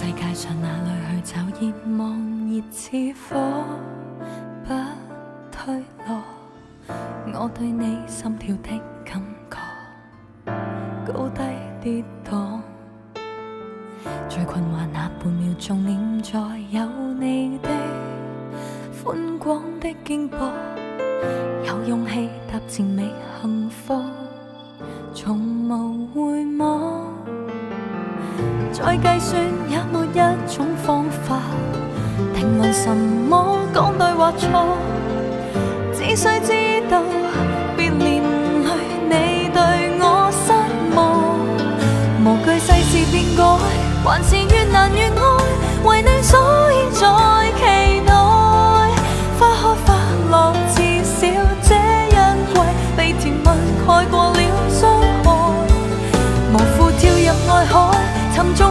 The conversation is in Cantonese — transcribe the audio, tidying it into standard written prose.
世界上哪裏去找熱望，熱似火不退落。我對你心跳的感覺高低跌宕，最困惑那半秒鐘念在有你的寬廣的肩膊，有勇氣踏前覓幸福，從無回望。再計算也沒一種方法定論什麼講對或錯，只需知道別年裏你對我失望，無懼世事變改，還是越難越愛，為你所以在